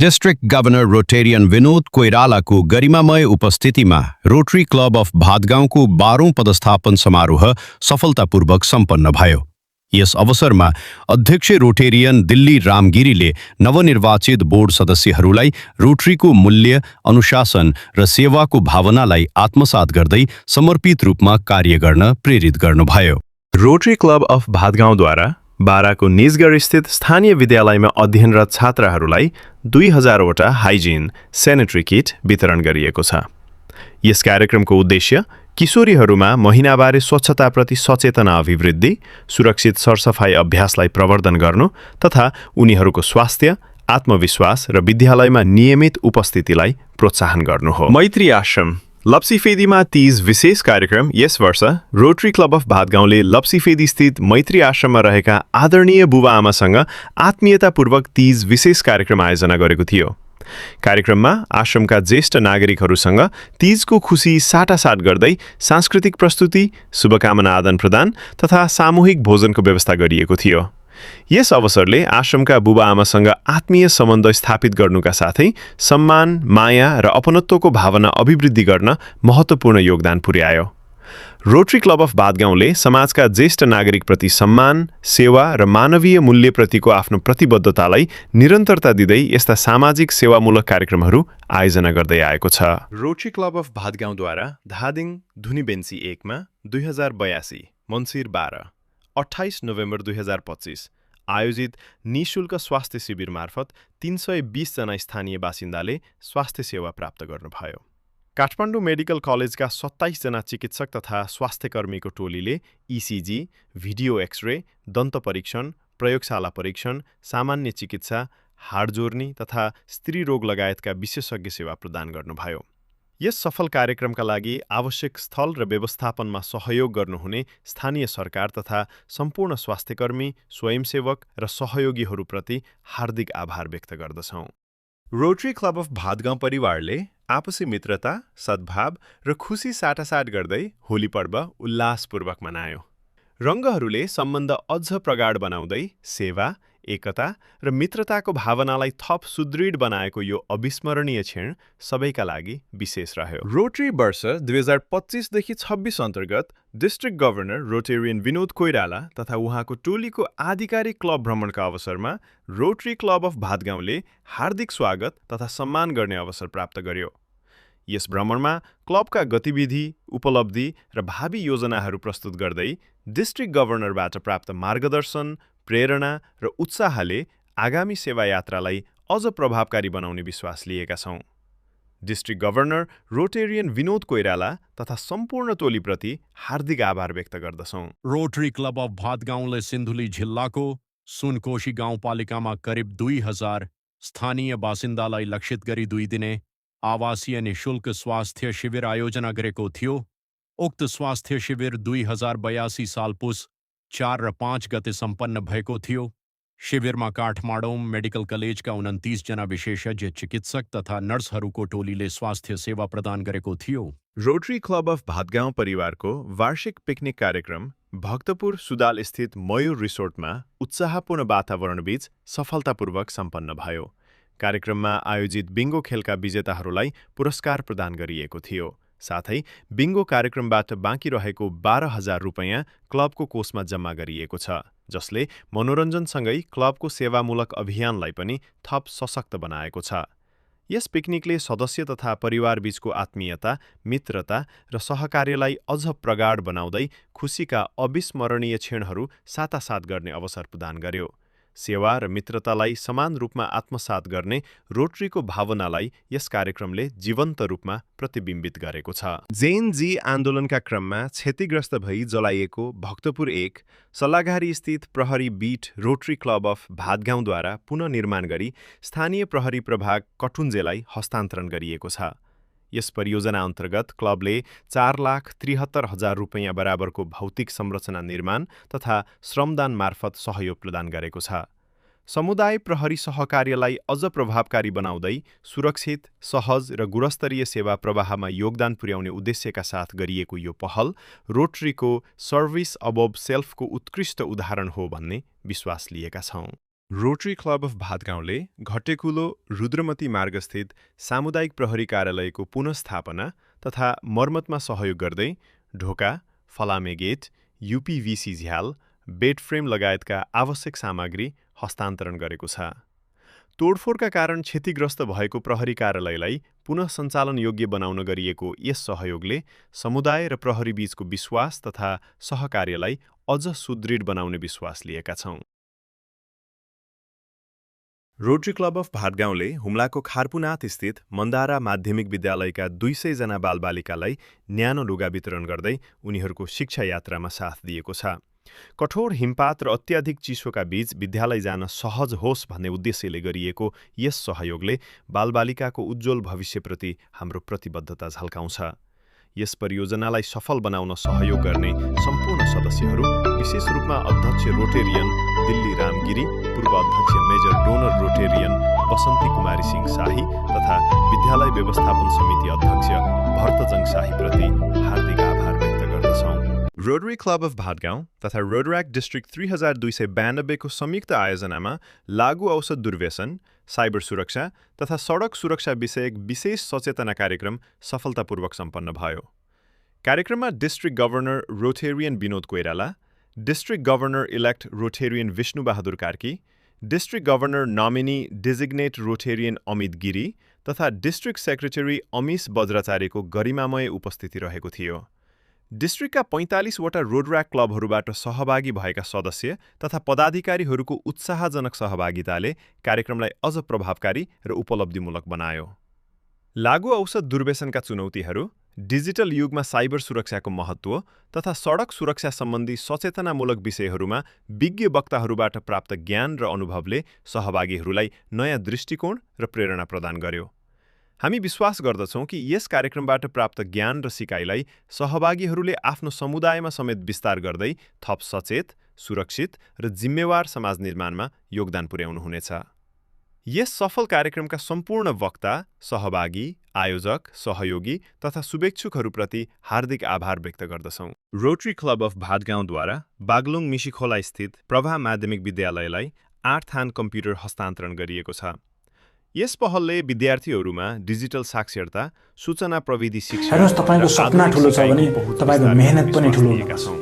District governor Rotarian Vinod कोइरालाको गरिमामय उपस्थितिमा रोटरी क्लब अफ भादगाउँको 12औं पदस्थापन समारोह सफलतापूर्वक सम्पन्न भयो। यस अवसरमा अध्यक्ष रोटेरियन दिल्ली रामगिरीले नवनिर्वाचित बोर्ड सदस्यहरूलाई रोटरीको मूल्य, अनुशासन र सेवाको भावनालाई आत्मसात गर्दै समर्पित रूपमा कार्य गर्न प्रेरित गर्नुभयो। रोटरी क्लब अफ भादगाउँद्वारा बाराको निजगढ स्थित स्थानीय विद्यालयमा अध्ययनरत छात्राहरूलाई 2000वटा हाइजिन सेनिटरी किट वितरण गरिएको छ। यस कार्यक्रमको उद्देश्य किशोरीहरूमा महिनाबारे स्वच्छताप्रति सचेतना अभिवृद्धि, सुरक्षित सरसफाई अभ्यासलाई प्रवर्धन गर्नु तथा उनीहरूको स्वास्थ्य, आत्मविश्वास र विद्यालयमा नियमित उपस्थितिलाई प्रोत्साहन गर्नु हो। मैत्री आश्रम लप्सीफेदीमा तीज विशेष कार्यक्रम यस वर्ष रोटरी क्लब अफ भादगाउँले लप्सीफेदी स्थित मैत्री आश्रममा रहेका आदरणीय बुबा आमासँग आत्मीयतापूर्वक तीज विशेष कार्यक्रम आयोजना गरेको थियो। कार्यक्रममा आश्रमका ज्येष्ठ नागरिकहरूसँग तीजको खुसी साटासाट गर्दै सांस्कृतिक प्रस्तुति, शुभकामना आदान-प्रदान तथा सामूहिक भोजनको व्यवस्था गरिएको थियो। यस अवसरले आश्रमका बुबा आमासँग आत्मीय सम्बन्ध स्थापित गर्नुका साथै सम्मान, माया र अपनत्वको भावना अभिवृद्धि गर्न महत्त्वपूर्ण योगदान पुर्यायो। रोटरी क्लब अफ भादगाउँले समाजका ज्येष्ठ नागरिकप्रति सम्मान, सेवा र मानवीय मूल्यप्रतिको आफ्नो प्रतिबद्धतालाई निरन्तरता दिँदै यस्ता सामाजिक सेवामूलक कार्यक्रमहरू आयोजना गर्दै आएको छ। रोटरी क्लब अफ भादगाउँद्वारा धादिङ धुनीबेन्सी 1 मा 2082 मन्सिर 12 28 नोभेम्बर 2025 आयोजित निःशुल्क स्वास्थ्य शिविर मार्फत 320 जना स्थानीय बासिन्दाले स्वास्थ्य सेवा प्राप्त गर्नुभयो। काठमाडौँ मेडिकल कलेजका 27 जना चिकित्सक तथा स्वास्थ्यकर्मीको टोलीले इसिजी, भिडियो एक्सरे, दन्त परीक्षण, प्रयोगशाला परीक्षण, सामान्य चिकित्सा, हाड जोर्नी तथा स्त्री रोग लगायतका विशेषज्ञ सेवा प्रदान गर्नुभयो। यस सफल कार्यक्रमका लागि आवश्यक स्थल र व्यवस्थापनमा सहयोग गर्नुहुने स्थानीय सरकार तथा सम्पूर्ण स्वास्थ्यकर्मी, स्वयंसेवक र सहयोगीहरूप्रति हार्दिक आभार व्यक्त गर्दछौँ। रोटरी क्लब अफ भादगाउँ परिवारले आपसी मित्रता, सद्भाव र खुसी साटासाट गर्दै होली पर्व उल्लासपूर्वक मनायो। रङ्गहरूले सम्बन्ध अझ प्रगाढ बनाउँदै सेवा, एकता र मित्रताको भावनालाई थप सुदृढ बनाएको यो अविस्मरणीय क्षण सबैका लागि विशेष रह्यो। रोटरी वर्ष 2025 देखि 26 अन्तर्गत district governor Rotarian Vinod Koirala तथा उहाँको टोलीको आधिकारिक क्लब भ्रमणका अवसरमा रोटरी क्लब अफ भादगाउँले हार्दिक स्वागत तथा सम्मान गर्ने अवसर प्राप्त गर्यो। यस भ्रमणमा क्लबका गतिविधि, उपलब्धि र भावी योजनाहरू प्रस्तुत गर्दै डिस्ट्रिक्ट गभर्नरबाट प्राप्त मार्गदर्शन, प्रेरणा र उत्साहले आगामी सेवा यात्रालाई अझ प्रभावकारी बनाउने विश्वास लिएका छौँ। District governor Rotarian Vinod Koirala तथा सम्पूर्ण टोलीप्रति हार्दिक आभार व्यक्त गर्दछौँ। रोटरी क्लब अफ भादगाउँले सिन्धुली जिल्लाको सुनकोशी गाउँपालिकामा करिब 2000 स्थानीय बासिन्दालाई लक्षित गरी 2 दिने आवासीय निःशुल्क स्वास्थ्य शिविर आयोजना गरेको थियो। उक्त स्वास्थ्य शिविर 2082 साल पुस 4 र 5 गते सम्पन्न भएको थियो। शिविरमा काठमाडौँ मेडिकल कलेजका 29 जना विशेषज्ञ चिकित्सक तथा नर्सहरूको टोलीले स्वास्थ्य सेवा प्रदान गरेको थियो। रोटरी क्लब अफ भादगाउँ परिवारको वार्षिक पिकनिक कार्यक्रम भक्तपुर सुदाल स्थित मयूर रिसोर्टमा उत्साहपूर्ण वातावरणबीच सफलतापूर्वक सम्पन्न भयो। कार्यक्रममा आयोजित बिङ्गो खेलका विजेताहरूलाई पुरस्कार प्रदान गरिएको थियो। साथै बिङ्गो कार्यक्रमबाट बाँकी रहेको 12,000 रुपैयाँ क्लबको कोषमा जम्मा गरिएको छ, जसले मनोरञ्जनसँगै क्लबको सेवामूलक अभियानलाई पनि थप सशक्त बनाएको छ। यस पिकनिकले सदस्य तथा परिवारबीचको आत्मीयता, मित्रता र सहकार्यलाई अझ प्रगाढ बनाउँदै खुसीका अविस्मरणीय क्षणहरू साटासाट गर्ने अवसर प्रदान गर्यो। सेवा र मित्रतालाई समान रूपमा आत्मसात गर्ने रोटरीको भावनालाई यस कार्यक्रमले जीवन्त रूपमा प्रतिबिम्बित गरेको छ। जेन जी आन्दोलनका क्रममा क्षतिग्रस्त भई जलाइएको भक्तपुर 1 सल्लाघारी स्थित प्रहरी बीट रोटरी क्लब अफ भादगाउँद्वारा पुनर्निर्माण गरी स्थानीय प्रहरी प्रभाग कटुन्जेलाई हस्तान्तरण गरिएको छ। यस परियोजना अन्तर्गत क्लबले 4,73,000 रुपैयाँ बराबरको भौतिक संरचना निर्माण तथा श्रमदान मार्फत सहयोग प्रदान गरेको छ। समुदाय प्रहरी सहकार्यलाई अझ प्रभावकारी बनाउँदै सुरक्षित, सहज र गुणस्तरीय सेवा प्रवाहमा योगदान पुर्याउने उद्देश्यका साथ गरिएको यो पहल रोटरीको सर्भिस अबोभ सेल्फको उत्कृष्ट उदाहरण हो भन्ने विश्वास लिएका छौँ। रोटरी क्लब अफ भादगाउँले घट्टेकुलो रुद्रमती मार्गस्थित सामुदायिक प्रहरी कार्यालयको पुनःस्थापना तथा मर्मतमा सहयोग गर्दै ढोका, फलामे गेट, युपीभीसी झ्याल, बेड फ्रेम लगायतका आवश्यक सामग्री हस्तान्तरण गरेको छ। तोडफोडका कारण क्षतिग्रस्त भएको प्रहरी कार्यालयलाई पुनः सञ्चालन योग्य बनाउन गरिएको यस सहयोगले समुदाय र प्रहरी बीचको विश्वास तथा सहकार्यलाई अझ सुदृढ बनाउने विश्वास लिएका छौँ। रोटरी क्लब अफ भादगाउँले हुम्लाको खारपुनाथ स्थित मन्दारा माध्यमिक विद्यालयका 200 जना बालबालिकालाई न्यानो लुगा वितरण गर्दै उनीहरूको शिक्षा यात्रामा साथ दिएको छ। कठोर हिमपात र अत्याधिक चिसोका बीच विद्यालय जान सहज होस् भन्ने उद्देश्यले गरिएको यस सहयोगले बालबालिकाको उज्जवल भविष्यप्रति हाम्रो प्रतिबद्धता झल्काउँछ। यस परियोजनालाई सफल बनाउन सहयोग गर्ने सम्पूर्ण सदस्यहरू, विशेष रूपमा अध्यक्ष रोटेरियन दिल्ली रामगिरी, पूर्व अध्यक्ष मेजर डोनर रोटेरियन बसन्ती कुमारी सिंह शाही तथा विद्यालय व्यवस्थापन समिति अध्यक्ष भर्तजङ शाहीप्रति हार्दिक आभार व्यक्त गर्दछौँ। रोटरी क्लब अफ भादगाउँ तथा रोडराक डिस्ट्रिक्ट 3292 को संयुक्त आयोजनामा लागू औषध दुर्व्यसन, साइबर सुरक्षा तथा सडक सुरक्षा विषयक विशेष सचेतना कार्यक्रम सफलतापूर्वक सम्पन्न भयो। कार्यक्रममा district governor Rotarian Vinod Koirala, district governor elect Rotarian Bishnubahadur Karki, district governor nominee designate Rotarian Amit Giri तथा डिस्ट्रिक्ट सेक्रेटरी अमीश बज्राचार्यको गरिमामय उपस्थिति रहेको थियो। डिस्ट्रिक्टका 45 वटा रोडराक क्लबहरूबाट सहभागी भएका सदस्य तथा पदाधिकारीहरूको उत्साहजनक सहभागिताले कार्यक्रमलाई अझ प्रभावकारी र उपलब्धिमूलक बनायो। लागू औषध दुर्व्यसनका चुनौतीहरू, डिजिटल युगमा साइबर सुरक्षाको महत्त्व तथा सडक सुरक्षा सम्बन्धी सचेतनामूलक विषयहरूमा विज्ञ वक्ताहरूबाट प्राप्त ज्ञान र अनुभवले सहभागीहरूलाई नयाँ दृष्टिकोण र प्रेरणा प्रदान गर्यो। हामी विश्वास गर्दछौँ कि यस कार्यक्रमबाट प्राप्त ज्ञान र सिकाइलाई सहभागीहरूले आफ्नो समुदायमा समेत विस्तार गर्दै थप सचेत, सुरक्षित र जिम्मेवार समाज निर्माणमा योगदान पुर्याउनुहुनेछ। यस सफल कार्यक्रमका सम्पूर्ण वक्ता, सहभागी, आयोजक, सहयोगी तथा शुभेच्छुकहरूप्रति हार्दिक आभार व्यक्त गर्दछौँ। रोटरी क्लब अफ भादगाउँद्वारा बागलुङ मिसिखोला स्थित प्रभा माध्यमिक विद्यालयलाई 8 थान कम्प्युटर हस्तान्तरण गरिएको छ। यस पहलले विद्यार्थीहरूमा डिजिटल साक्षरता, सूचना प्रविधि शिक्षा हेर्नुस्, तपाईको सपना ठुलो छ भने तपाईको मेहनत पनि ठुलो हुन्छ।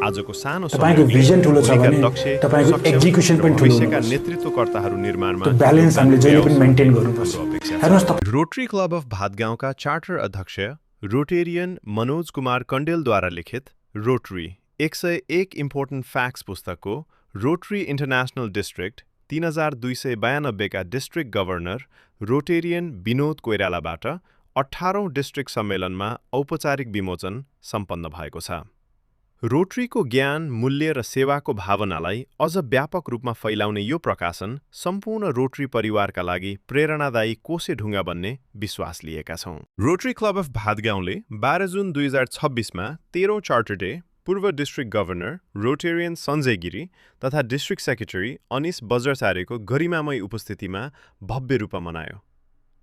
आजको सानो तपाईको भिजन ठुलो छ भने तपाईको एक्जिक्युसन पनि ठुलो हुन्छ। नेतृत्वकर्ताहरू निर्माणमा त्यो ब्यालेन्स हामीले जहिले पनि मेन्टेन गर्नुपर्छ। हेर्नुस्, रोटरी क्लब अफ भादगाउँका चार्टर अध्यक्ष रोटेरियन मनोज कुमार कण्डेलद्वारा लिखित रोटरी 101 इम्पोर्टेन्ट फ्याक्ट्स पुस्तकको रोटरी इन्टरनेसनल डिस्ट्रिक्ट 3292 का डिस्ट्रिक्ट गभर्नर रोटेरियन विनोद कोइरालाबाट 18औं डिस्ट्रिक्ट सम्मेलनमा औपचारिक विमोचन सम्पन्न भएको छ। रोटरीको ज्ञान, मूल्य र सेवाको भावनालाई अझ व्यापक रूपमा फैलाउने यो प्रकाशन सम्पूर्ण रोटरी परिवारका लागि प्रेरणादायी कोसेढुङ्गा बन्ने विश्वास लिएका छौँ। रोटरी क्लब अफ भादगाउँले 12 जुन 2026मा 13औं चार्टर डे पूर्व district governor rotarian Sanjay Giri तथा डिस्ट्रिक्ट सेक्रेटरी अनिश बज्राचार्यको गरिमामय उपस्थितिमा भव्य रूपमा मनायो।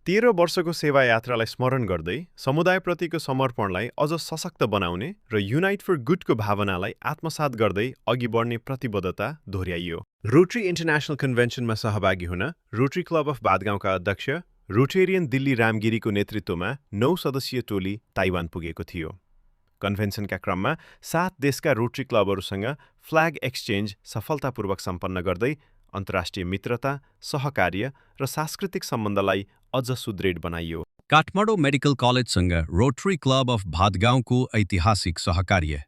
13 वर्षको सेवा यात्रालाई स्मरण गर्दै समुदायप्रतिको समर्पणलाई अझ सशक्त बनाउने र युनाइट फर गुडको भावनालाई आत्मसात गर्दै अघि बढ्ने प्रतिबद्धता दोहोर्याइयो। रोटरी इन्टरनेसनल कन्भेन्सनमा सहभागी हुन रोटरी क्लब अफ भादगाउँका अध्यक्ष रोटेरियन दिल्ली रामगिरीको नेतृत्वमा 9 सदस्यीय टोली ताइवान पुगेको थियो। कन्भेन्सनका क्रममा 7 देशका रोटरी क्लबहरूसँग फ्ल्याग एक्सचेन्ज सफलतापूर्वक सम्पन्न गर्दै अन्तर्राष्ट्रिय मित्रता, सहकार्य र सांस्कृतिक सम्बन्धलाई अझ सुदृढ बनाइयो। काठमाडौँ मेडिकल कलेजसँग रोटरी क्लब अफ भादगाउँको ऐतिहासिक सहकार्य।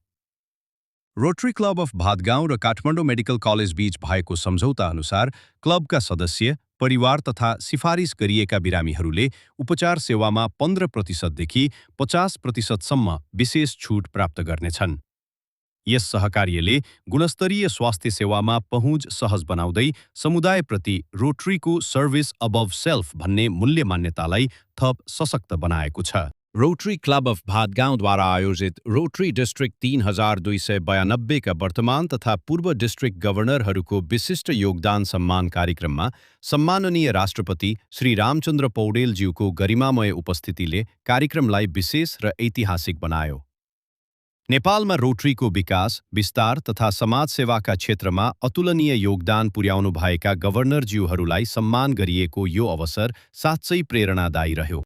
रोटरी क्लब अफ भादगाउँ र काठमाडौँ मेडिकल कलेज बीच भएको सम्झौता अनुसार क्लबका सदस्य, परिवार तथा सिफारिस गरिएका बिरामीहरूले उपचार सेवामा 15% देखि 50% सम्म विशेष छुट प्राप्त गर्नेछन्। यस सहकार्यले गुणस्तरीय स्वास्थ्य सेवामा पहुँच सहज बनाउँदै समुदायप्रति रोटरीको सर्भिस अबभ सेल्फ भन्ने मूल्य मान्यतालाई थप सशक्त बनाएको छ। रोटरी क्लब अफ भादगाउँद्वारा आयोजित रोटरी डिस्ट्रिक्ट 3292 का वर्तमान तथा पूर्व डिस्ट्रिक्ट गभर्नरहरूको विशिष्ट योगदान सम्मान कार्यक्रममा सम्माननीय राष्ट्रपति श्री रामचन्द्र पौडेलज्यूको गरिमामय उपस्थितिले कार्यक्रमलाई विशेष र ऐतिहासिक बनायो। नेपालमा रोटरीको विकास, विस्तार तथा समाजसेवाका क्षेत्रमा अतुलनीय योगदान पुर्याउनु भएका गभर्नरज्यूहरूलाई सम्मान गरिएको यो अवसर साँच्चै प्रेरणादायी रह्यो।